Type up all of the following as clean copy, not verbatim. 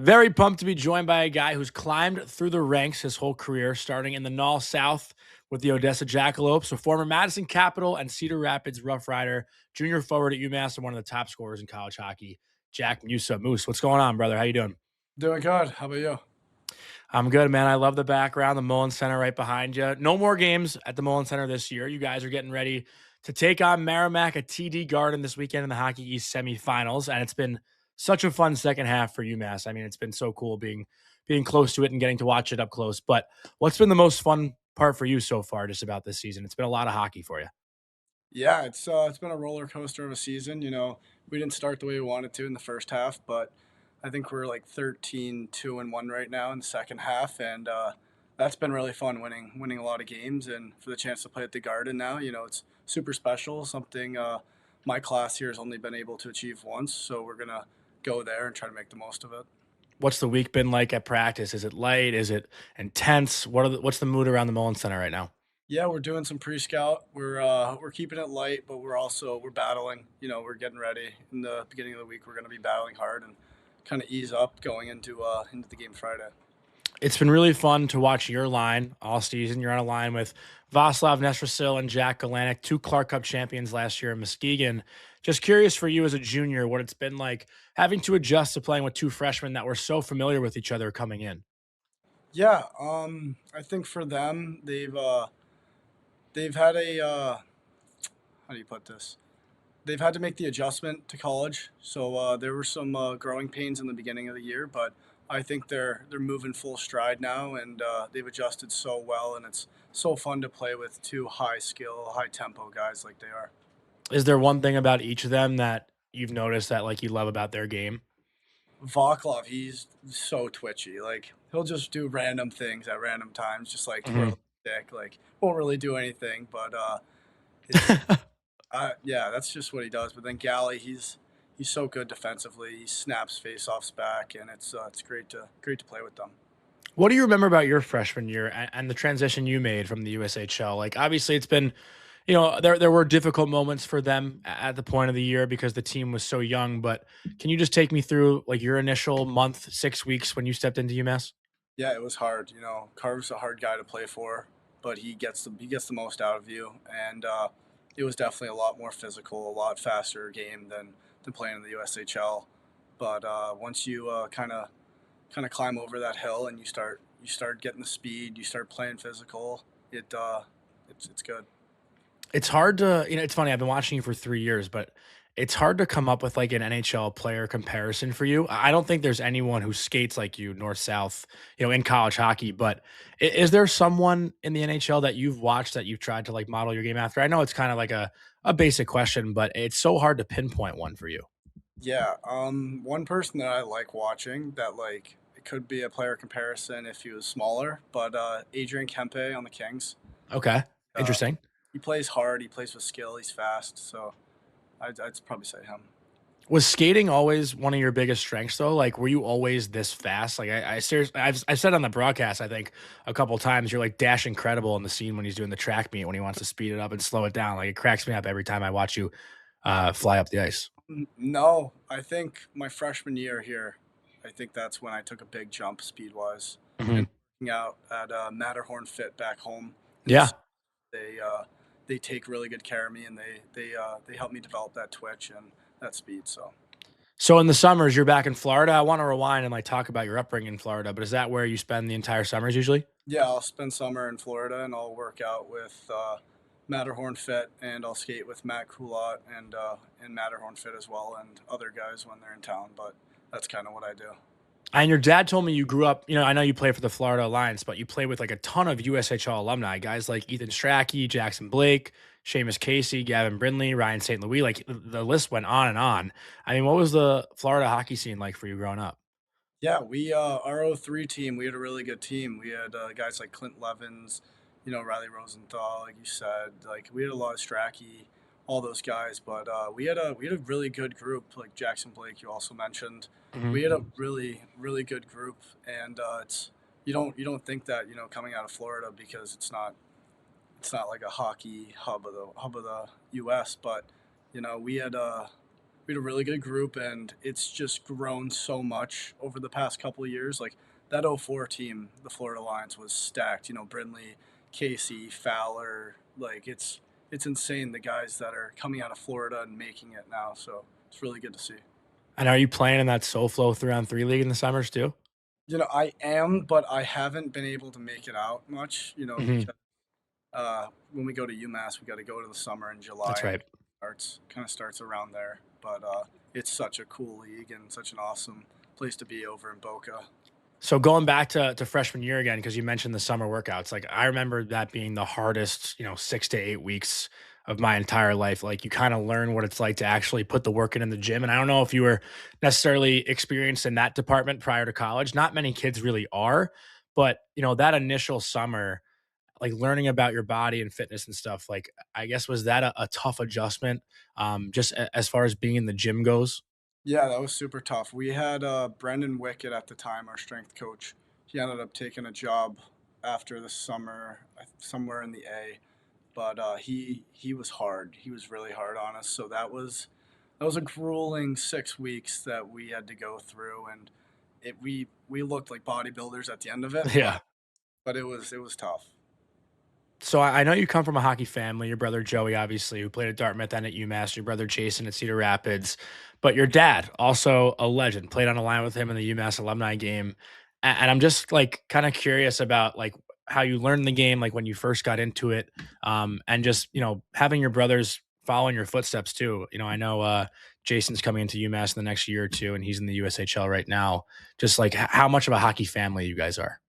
Very pumped to be joined by a guy who's climbed through the ranks his whole career, starting in the Null South with the Odessa Jackalopes, a former Madison Capital and Cedar Rapids Rough Rider, junior forward at UMass, and one of the top scorers in college hockey. Jack Musa. Moose, what's going on, brother? How you doing? Doing good. How about you? I'm good, man. I love the background, the Mullen Center right behind you. No more games at the Mullen Center this year. You guys are getting ready to take on Merrimack at TD Garden this weekend in the Hockey East semifinals, and it's been such a fun second half for UMass. I mean, it's been so cool being close to it and getting to watch it up close. But what's been the most fun part for you so far, just about this season? It's been a lot of hockey for you. Yeah, it's been a roller coaster of a season. We didn't start the way we wanted to in the first half, but I think we're like 13-2-1 right now in the second half, and that's been really fun winning a lot of games, and for the chance to play at the Garden now, it's super special. Something my class here has only been able to achieve once, so we're gonna go there and try to make the most of it. What's the week been like at practice? Is it light? Is it intense? What's the mood around the Mullen Center right now? Yeah, we're doing some pre-scout. We're keeping it light, but we're battling. We're getting ready. In the beginning of the week, we're going to be battling hard and kind of ease up going into the game Friday. It's been really fun to watch your line all season. You're on a line with Vaslav Nestrasil and Jack Galanek, two Clark Cup champions last year in Muskegon. Just curious for you as a junior, what it's been like having to adjust to playing with two freshmen that were so familiar with each other coming in. Yeah, I think for them, they've had a how do you put this? They've had to make the adjustment to college, so there were some growing pains in the beginning of the year, but I think they're moving full stride now, and they've adjusted so well, and it's so fun to play with two high skill, high tempo guys like they are. Is there one thing about each of them that you've noticed that like you love about their game? Vaclav, he's so twitchy. Like he'll just do random things at random times, just like twirl Mhm. the stick. Like won't really do anything, but it's yeah, that's just what he does. But then Galley, he's so good defensively. He snaps faceoffs back, and it's great to play with them. What do you remember about your freshman year and the transition you made from the USHL? Like, obviously, it's been, there were difficult moments for them at the point of the year because the team was so young. But can you just take me through like your initial month, 6 weeks when you stepped into UMass? Yeah, it was hard. Carv's a hard guy to play for, but he gets the most out of you, and it was definitely a lot more physical, a lot faster game than playing in the USHL. But once you kind of climb over that hill and you start getting the speed, you start playing physical. It's good. It's hard to, it's funny. I've been watching you for 3 years, but it's hard to come up with like an NHL player comparison for you. I don't think there's anyone who skates like you, north south, in college hockey. But is there someone in the NHL that you've watched that you've tried to like model your game after? I know it's kind of like a basic question, but it's so hard to pinpoint one for you. Yeah. One person that I like watching that like it could be a player comparison if he was smaller, but Adrian Kempe on the Kings. Okay, Uh, interesting. he plays hard. He plays with skill. He's fast. So I'd probably say him. Was skating always one of your biggest strengths though? Like, were you always this fast? Like, I seriously, I've said on the broadcast, I think a couple times, you're like Dash Incredible in the scene when he's doing the track meet when he wants to speed it up and slow it down. Like, it cracks me up every time I watch you fly up the ice. No, I think my freshman year here, I think that's when I took a big jump speed wise, and Mhm. working out at Matterhorn Fit back home in the Yeah. summer, they take really good care of me, and they help me develop that twitch and that speed. So So in the summers, you're back in Florida. I want to rewind and like talk about your upbringing in Florida, but is that where you spend the entire summers usually? yeah, I'll spend summer in Florida, and I'll work out with Matterhorn Fit, and I'll skate with Matt Coulot and Matterhorn Fit as well, and other guys when they're in town. But that's kind of what I do. And your dad told me you grew up, I know you play for the Florida Alliance, but you play with like a ton of USHL alumni, guys like Ethan Strachey, Jackson Blake, Seamus Casey, Gavin Brindley, Ryan St. Louis. Like the list went on and on. I mean, what was the Florida hockey scene like for you growing up? Yeah, our '03 team, we had a really good team. We had guys like Clint Levins, Riley Rosenthal, like you said. Like we had a lot of Strachey, all those guys. But we had a really good group. Like Jackson Blake, you also mentioned. Mhm. We had a really good group, and it's you don't think that coming out of Florida because it's not like a hockey hub of the U.S. But we had we had a really good group, and it's just grown so much over the past couple of years. Like that '04 team, the Florida Lions was stacked. You know, Brindley, Casey, Fowler. Like it's insane the guys that are coming out of Florida and making it now. So it's really good to see. And are you playing in that SoFlo 3-on-3 league in the summers too? You know, I am, but I haven't been able to make it out much. You know, Mhm. because when we go to UMass, we got to go to the summer in That's July, and right. starts kind of starts around there. But it's such a cool league and such an awesome place to be over in Boca. So going back to freshman year again, because you mentioned the summer workouts, like I remember that being the hardest, 6 to 8 weeks of my entire life. Like you kind of learn what it's like to actually put the work in the gym. And I don't know if you were necessarily experienced in that department prior to college. Not many kids really are, but that initial summer, like learning about your body and fitness and stuff, like I guess was that a tough adjustment, just as far as being in the gym goes? Yeah, that was super tough. We had Brendan Wickett at the time, our strength coach. He ended up taking a job after the summer, somewhere in the A. But he was hard. He was really hard on us. So that was a grueling 6 weeks that we had to go through, and we looked like bodybuilders at the end of it, Yeah. but it was tough. So I know you come from a hockey family. Your brother Joey, obviously, who played at Dartmouth and at UMass. Your brother Jason at Cedar Rapids, but your dad, also a legend, played on a line with him in the UMass alumni game. And I'm just like kind of curious about like how you learned the game, like when you first got into it, and just having your brothers following your footsteps too. I know Jason's coming into UMass in the next year or two, and he's in the USHL right now. Just like how much of a hockey family you guys are.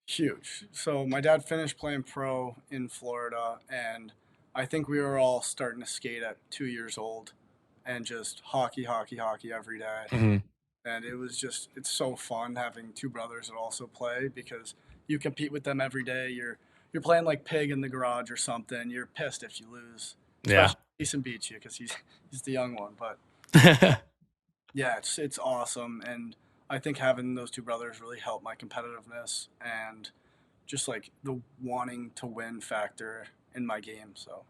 Huge. So my dad finished playing pro in Florida, and I think we were all starting to skate at 2 years old, and just hockey, hockey, hockey every day. Mhm. And it's so fun having two brothers that also play because you compete with them every day. You're playing like pig in the garage or something. You're pissed if you lose, Yeah. especially if Jason beats you because he's the young one. But yeah, it's awesome, and I think having those two brothers really helped my competitiveness and just like the wanting to win factor in my game. So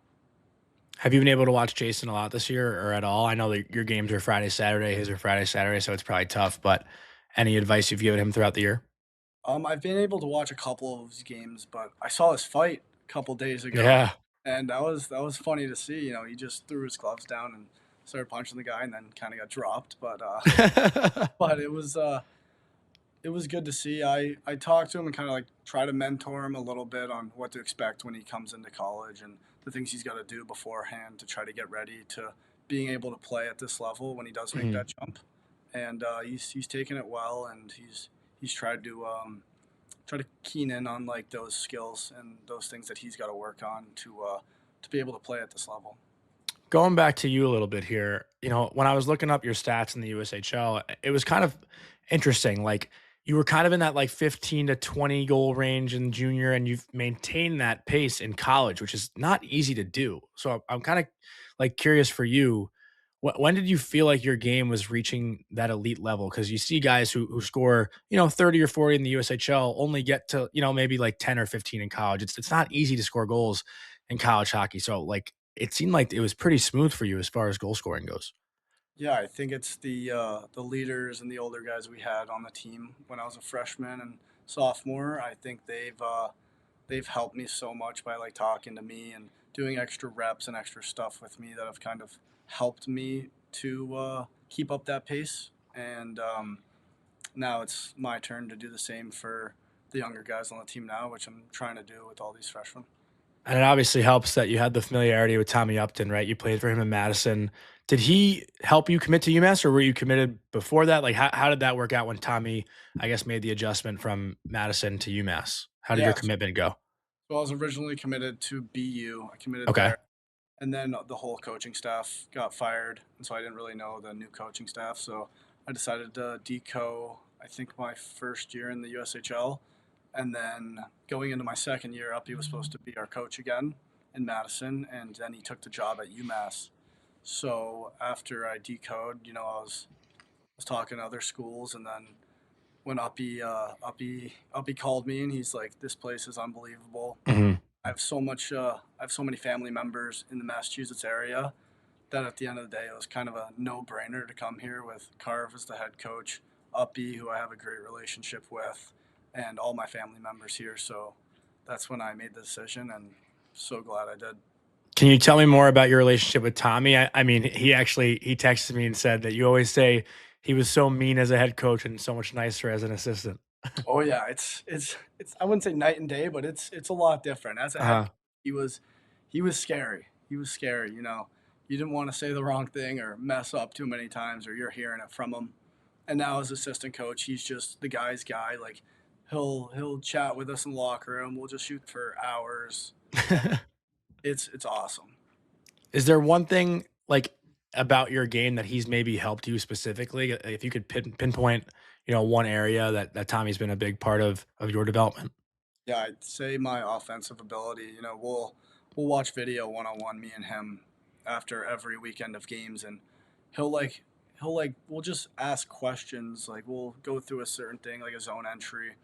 Have you been able to watch Jason a lot this year or at all? I know that your games are Friday, Saturday, his are Friday, Saturday, so it's probably tough, but any advice you've given him throughout the year? I've been able to watch a couple of his games, but I saw his fight a couple days ago, Yeah. and that was funny to see. You know, he just threw his gloves down and started punching the guy, and then kind of got dropped. But but it was good to see. I talked to him and kind of like try to mentor him a little bit on what to expect when he comes into college and the things he's got to do beforehand to try to get ready to being able to play at this level when he does make Mhm. that jump. And he's taken it well, and he's tried to keen in on like those skills and those things that he's got to work on to be able to play at this level. Going back to you a little bit here, when I was looking up your stats in the USHL, it was kind of interesting. Like you were kind of in that like 15 to 20 goal range in junior, and you've maintained that pace in college, which is not easy to do. So I'm kind of like curious for you. When did you feel like your game was reaching that elite level? Because you see guys who score 30 or 40 in the USHL only get to maybe like 10 or 15 in college. It's not easy to score goals in college hockey. So like it seemed like it was pretty smooth for you as far as goal scoring goes. Yeah, I think it's the leaders and the older guys we had on the team when I was a freshman and sophomore. I think they've helped me so much by like talking to me and doing extra reps and extra stuff with me that have kind of helped me to keep up that pace. And now it's my turn to do the same for the younger guys on the team now, which I'm trying to do with all these freshmen. And it obviously helps that you had the familiarity with Tommy Upton, right? You played for him in Madison. Did he help you commit to UMass, or were you committed before that? Like, how did that work out when Tommy, I guess, made the adjustment from Madison to UMass? How did your Yeah, commitment go? so I was originally committed to BU. I committed Okay. there. And then the whole coaching staff got fired, and so I didn't really know the new coaching staff. So I decided to deco. I think my first year in the USHL, and then going into my second year, Uppy was supposed to be our coach again in Madison, and then he took the job at UMass. So after I decode, I was talking to other schools, and then when Uppy called me, and he's like, "This place is unbelievable. Mhm. I have so many family members in the Massachusetts area that at the end of the day, it was kind of a no-brainer to come here with Carv as the head coach, Uppy, who I have a great relationship with, and all my family members here. So that's when I made the decision, and so glad I did. Can you tell me more about your relationship with Tommy? I mean, he texted me and said that you always say he was so mean as a head coach and so much nicer as an assistant. Oh yeah, it's I wouldn't say night and day, but it's a lot different. As a head Uh, coach, he was scary. He was scary, you know. You didn't want to say the wrong thing or mess up too many times or you're hearing it from him. And now as assistant coach, he's just the guy's guy. Like he'll chat with us in the locker room. We'll just shoot for hours. It's awesome. is there one thing like about your game that he's maybe helped you specifically? If you could pinpoint, one area that Tommy's been a big part of your development. Yeah, I'd say my offensive ability. You know, we'll watch video one on one, me and him, after every weekend of games, and he'll like we'll just ask questions. Like we'll go through a certain thing, like a zone entry,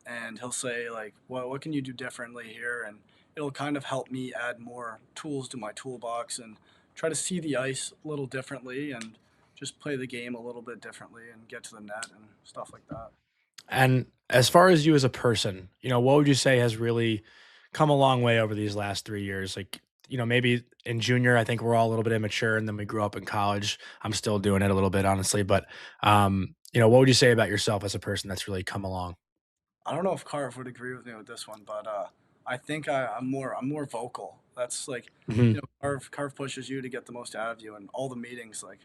and he'll say like, "Well, what can you do differently here?" And it'll kind of help me add more tools to my toolbox and try to see the ice a little differently and just play the game a little bit differently and get to the net and stuff like that. And as far as you as a person, what would you say has really come a long way over these last 3 years? Like, maybe in junior, I think we're all a little bit immature, and then we grew up in college. I'm still doing it a little bit, honestly. But, what would you say about yourself as a person that's really come along? I don't know if Carv would agree with me with this one, but I think I'm more vocal. That's like, Hmm. you know, Carv pushes you to get the most out of you, and all the meetings like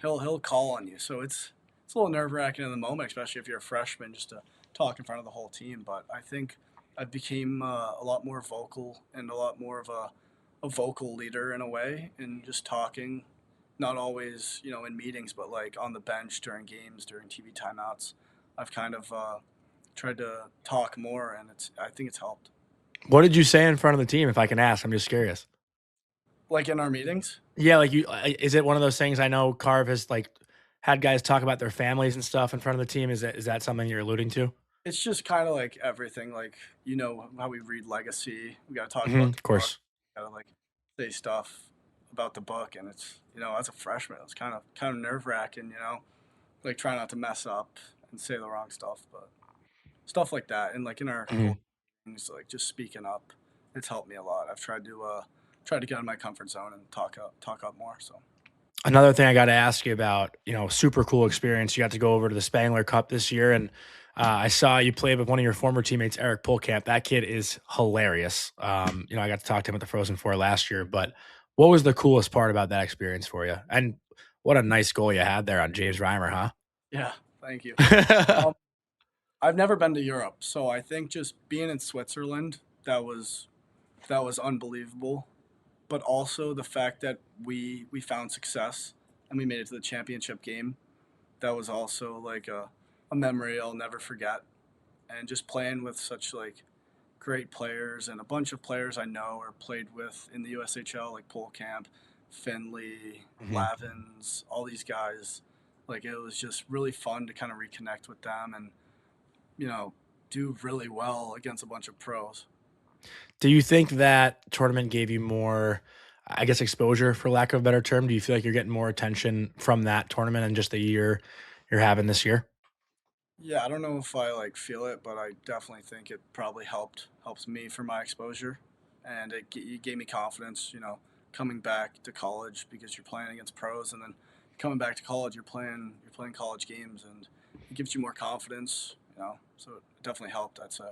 he'll call on you. So it's a little nerve wracking in the moment, especially if you're a freshman, just to talk in front of the whole team. But I think I became a lot more vocal and a lot more of a vocal leader in a way, and just talking, not always in meetings, but like on the bench during games, during TV timeouts. I've kind of tried to talk more, and I think it's helped. What did you say in front of the team, if I can ask? I'm just curious. Like in our meetings, Yeah, like is it one of those things? I know Carve has like had guys talk about their families and stuff in front of the team. Is that something you're alluding to? it's just kind of like everything. Like how we read legacy, we got to talk Hmm, about the of book. course. Got to like say stuff about the book, and it's as a freshman, it's kind of nerve wracking. Like try not to mess up and say the wrong stuff, but stuff like that, and like in our Mhm. coaching things, like just speaking up, it's helped me a lot. I've tried to get out of my comfort zone and talk up more. So. Another thing I got to ask you about, super cool experience. You got to go over to the Spangler Cup this year, and I saw you play with one of your former teammates, Eric Polkamp. That kid is hilarious. I got to talk to him at the Frozen Four last year. But what was the coolest part about that experience for you? And what a nice goal you had there on James Reimer, Yeah, thank you. huh? Um, I've never been to Europe, so I think just being in Switzerland, that was unbelievable. But also the fact that we found success and we made it to the championship game, that was also like a memory I'll never forget. And just playing with such like great players and a bunch of players I know or played with in the USHL, like Polkamp, Finley, Mhm. Lavins, all these guys. Like it was just really fun to kind of reconnect with them and you know do really well against a bunch of pros. Do you think that tournament gave you more, I guess, exposure, for lack of a better term? Do you feel like you're getting more attention from that tournament and just the year you're having this year? Yeah, I don't know if I like feel it, but I definitely think it probably helps me for my exposure, and it gave me confidence. Coming back to college because you're playing against pros, and then coming back to college, you're playing college games, and it gives you more confidence. So it definitely helped. I'd say.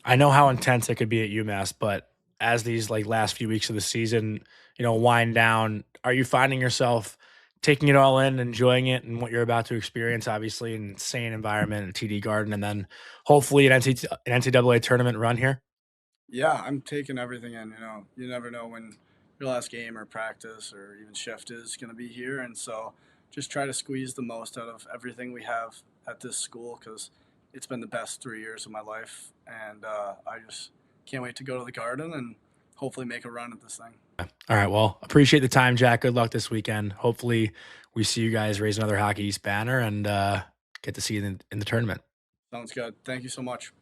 I know how intense it could be at UMass, but as these like last few weeks of the season, wind down, are you finding yourself taking it all in, enjoying it, and what you're about to experience? Obviously, an insane environment at TD Garden, and then hopefully an NCAA tournament run here. Yeah, I'm taking everything in. You never know when your last game or practice or even shift is going to be here, and so just try to squeeze the most out of everything we have at this school because it's been the best 3 years of my life, and I just can't wait to go to the Garden and hopefully make a run at this thing. All right. Well, appreciate the time, Jack. Good luck this weekend. Hopefully, we see you guys raise another Hockey East banner and get to see you in the tournament. Sounds good. Thank you so much.